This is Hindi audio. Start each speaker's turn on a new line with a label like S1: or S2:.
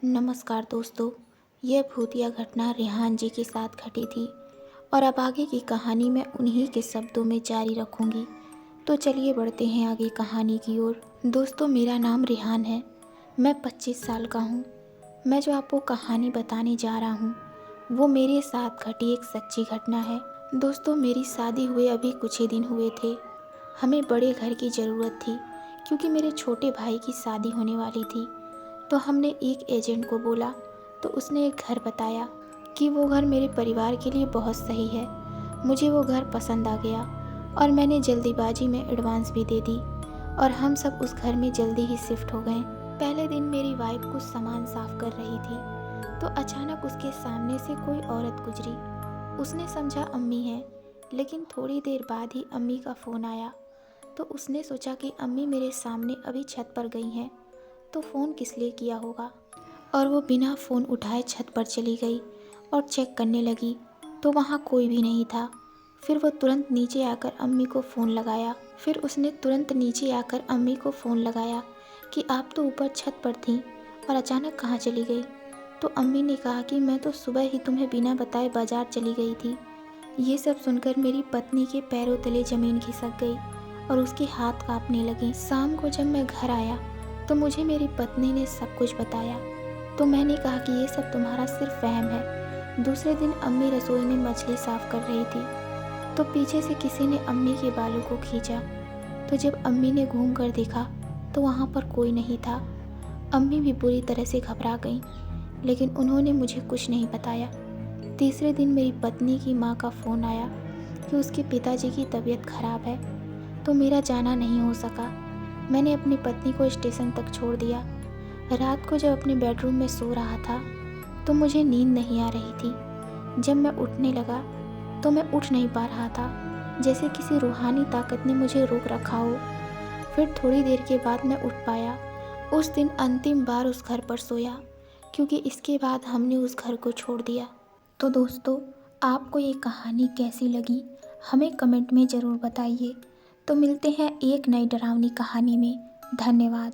S1: नमस्कार दोस्तों। यह भूतिया घटना रेहान जी के साथ घटी थी और अब आगे की कहानी मैं उन्हीं के शब्दों में जारी रखूंगी। तो चलिए बढ़ते हैं आगे कहानी की ओर। दोस्तों, मेरा नाम रेहान है। मैं 25 साल का हूँ। मैं जो आपको कहानी बताने जा रहा हूँ वो मेरे साथ घटी एक सच्ची घटना है। दोस्तों, मेरी शादी हुए अभी कुछ ही दिन हुए थे। हमें बड़े घर की ज़रूरत थी क्योंकि मेरे छोटे भाई की शादी होने वाली थी। तो हमने एक एजेंट को बोला तो उसने एक घर बताया कि वो घर मेरे परिवार के लिए बहुत सही है। मुझे वो घर पसंद आ गया और मैंने जल्दीबाजी में एडवांस भी दे दी और हम सब उस घर में जल्दी ही शिफ्ट हो गए। पहले दिन मेरी वाइफ कुछ सामान साफ कर रही थी तो अचानक उसके सामने से कोई औरत गुजरी। उसने समझा अम्मी है, लेकिन थोड़ी देर बाद ही अम्मी का फ़ोन आया तो उसने सोचा कि अम्मी मेरे सामने अभी छत पर गई हैं तो फ़ोन किस लिए किया होगा, और वो बिना फ़ोन उठाए छत पर चली गई और चेक करने लगी तो वहाँ कोई भी नहीं था। फिर वो तुरंत नीचे आकर अम्मी को फ़ोन लगाया। कि आप तो ऊपर छत पर थीं और अचानक कहाँ चली गई। तो अम्मी ने कहा कि मैं तो सुबह ही तुम्हें बिना बताए बाज़ार चली गई थी। ये सब सुनकर मेरी पत्नी के पैरों तले ज़मीन खिसक गई और उसके हाथ कांपने लगे। शाम को जब मैं घर आया तो मुझे मेरी पत्नी ने सब कुछ बताया। तो मैंने कहा कि ये सब तुम्हारा सिर्फ वहम है। दूसरे दिन अम्मी रसोई में मछली साफ कर रही थी तो पीछे से किसी ने अम्मी के बालों को खींचा। तो जब अम्मी ने घूम कर देखा तो वहाँ पर कोई नहीं था। अम्मी भी बुरी तरह से घबरा गईं, लेकिन उन्होंने मुझे कुछ नहीं बताया। तीसरे दिन मेरी पत्नी की माँ का फ़ोन आया कि उसके पिताजी की तबीयत खराब है तो मेरा जाना नहीं हो सका। मैंने अपनी पत्नी को स्टेशन तक छोड़ दिया। रात को जब अपने बेडरूम में सो रहा था तो मुझे नींद नहीं आ रही थी। जब मैं उठने लगा तो मैं उठ नहीं पा रहा था, जैसे किसी रूहानी ताकत ने मुझे रोक रखा हो। फिर थोड़ी देर के बाद मैं उठ पाया। उस दिन अंतिम बार उस घर पर सोया क्योंकि इसके बाद हमने उस घर को छोड़ दिया। तो दोस्तों, आपको ये कहानी कैसी लगी हमें कमेंट में ज़रूर बताइए। तो मिलते हैं एक नई डरावनी कहानी में। धन्यवाद।